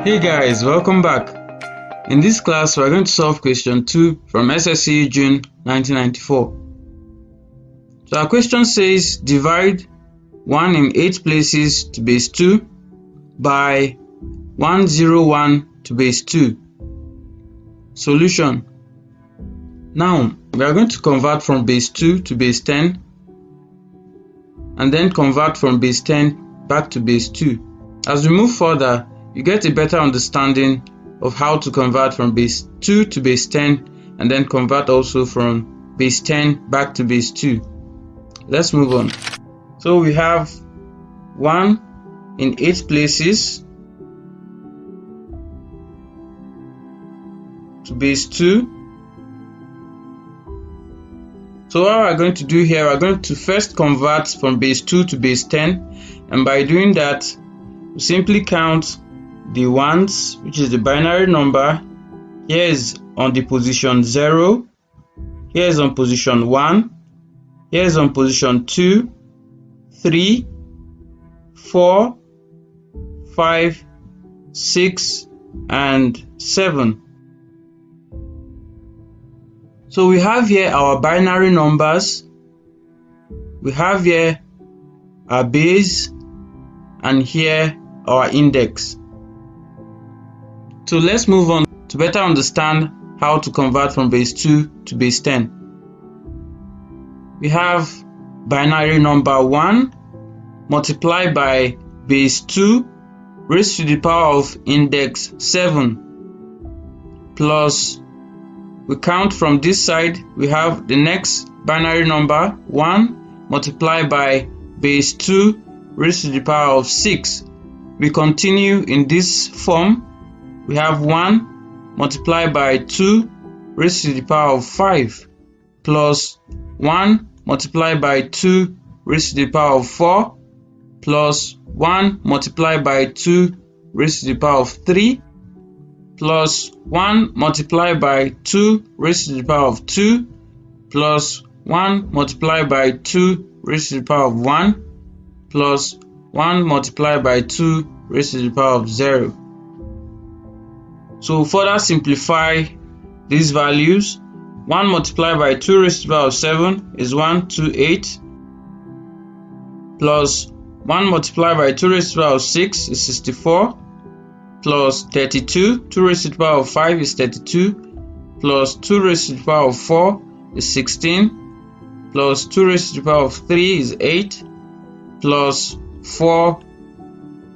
Hey guys, welcome back. In this class, we are going to solve question 2 from SSCE June 1994. So our question says, divide 1 in 8 places to base 2 by 101 to base 2. Solution. Now, we are going to convert from base 2 to base 10 and then convert from base 10 back to base 2. As we move further, you get a better understanding of how to convert from base 2 to base 10 and then convert also from base 10 back to base 2. Let's move on. So we have 1 in 8 places to base 2. So what we're going to do here, we're going to first convert from base 2 to base 10, and by doing that, we simply count the ones, which is the binary number. Here is on the position 0, here is on position 1, here is on position 2, 3, 4, 5, 6, and 7. So we have here our binary numbers, we have here our base, and here our index. So let's move on to better understand how to convert from base 2 to base 10. We have binary number 1 multiplied by base 2 raised to the power of index 7 plus, we count from this side, we have the next binary number 1 multiplied by base 2 raised to the power of 6. We continue in this form. We have 1 multiplied by 2 raised to the power of 5 plus 1 multiplied by 2 raised to the power of 4 plus 1 multiplied by 2 raised to the power of 3 plus 1 multiplied by 2 raised to the power of 2 plus 1 multiplied by 2 raised to the power of 1 plus 1 multiplied by 2 raised to the power of 0. So further simplify these values. 1 multiplied by 2 raised to the power of 7 is 128 plus 1 multiplied by 2 raised to the power of 6 is 64 plus 32, 2 raised to the power of 5 is 32 plus 2 raised to the power of 4 is 16 plus 2 raised to the power of 3 is 8 plus 4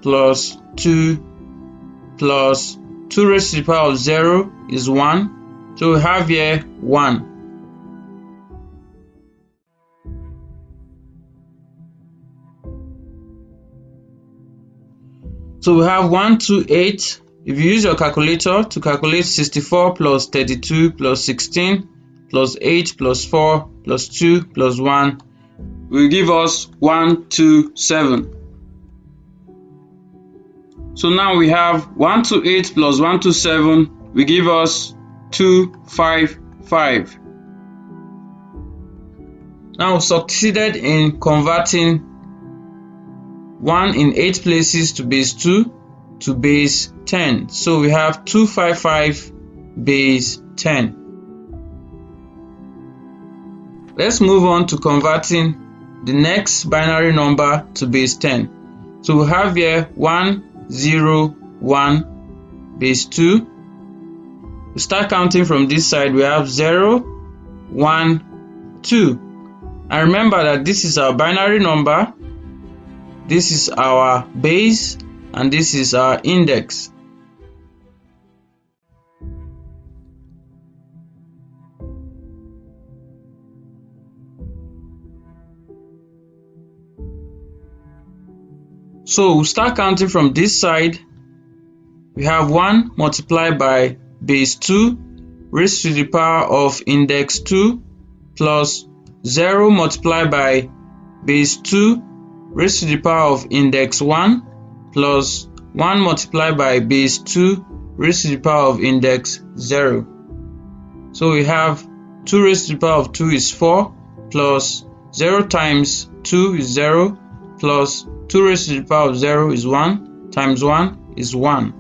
plus 2 plus 2 raised to the power of 0 is 1. So we have here 1. So we have 128. If you use your calculator to calculate 64 plus 32 plus 16 plus 8 plus 4 plus 2 plus 1 will give us 127. So now we have 128 plus 127 will give us 255. Now we succeeded in converting 1 in 8 places to base 2 to base 10. So we have 255 base 10. Let's move on to converting the next binary number to base 10. So we have here 101 base 2. We start counting from this side. We have 0, 1, 2. And remember that this is our binary number, this is our base, and this is our index. So we'll start counting from this side. We have 1 multiplied by base 2 raised to the power of index 2 plus 0 multiplied by base 2 raised to the power of index 1 plus 1 multiplied by base 2 raised to the power of index 0. So we have 2 raised to the power of 2 is 4 plus 0 times 2 is 0 plus 2 raised to the power of 0 is 1 times 1 is 1.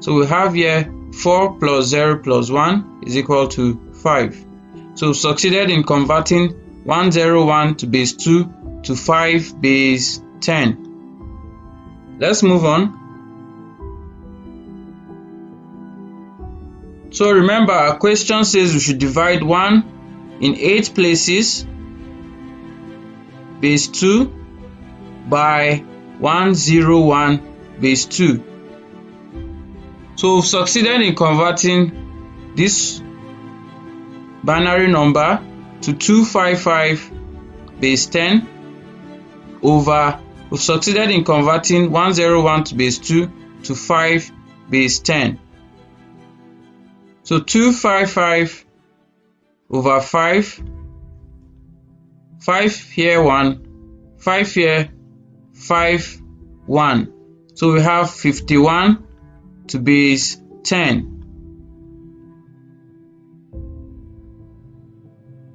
So we have here 4 plus 0 plus 1 is equal to 5. So we succeeded in converting 101 to base 2 to 5 base 10. Let's move on. So remember, our question says we should divide 1 in 8 places, base 2, by 101 base 2. So we've succeeded in converting this binary number to 255 base 10 over, we've succeeded in converting 101 to base 2 to 5 base 10. So 255 over 5, 5 here 1, 5 here, 5, 1. So we have 51 to base 10.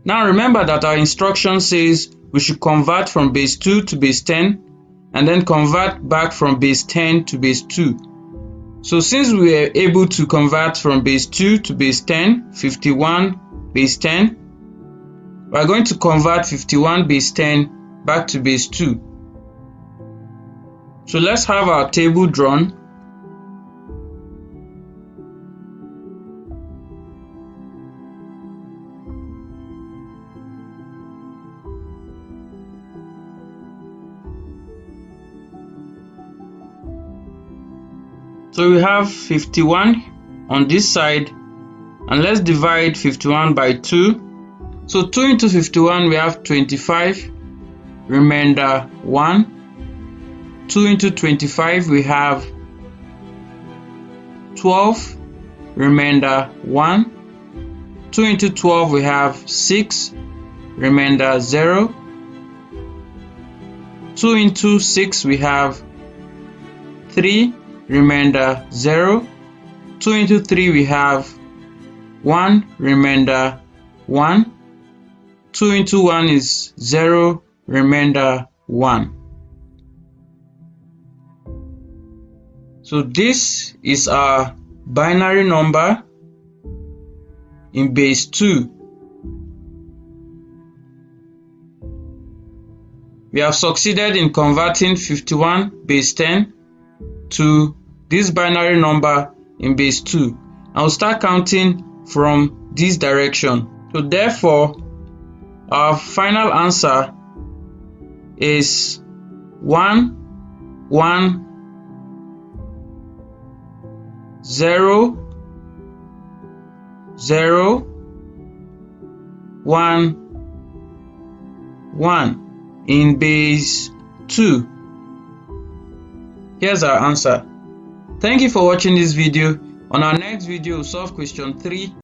Now remember that our instruction says we should convert from base 2 to base 10 and then convert back from base 10 to base 2. So since we were able to convert from base 2 to base 10, 51 base 10, we are going to convert 51 base 10 back to base 2. So let's have our table drawn. So we have 51 on this side, and let's divide 51 by 2. So 2 into 51 we have 25, remainder 1. 2 into 25 we have 12, remainder 1. 2 into 12 we have 6, remainder 0. 2 into 6 we have 3, remainder 0. 2 into 3 we have 1, remainder 1. 2 into 1 is 0, remainder 1. So this is our binary number in base 2. We have succeeded in converting 51 base 10 to this binary number in base 2. I'll start counting from this direction. So therefore, our final answer is 1, 1, 0, 0, 1, 1 in base 2. Here's our answer. Thank you for watching this video. On our next video, we'll solve question 3.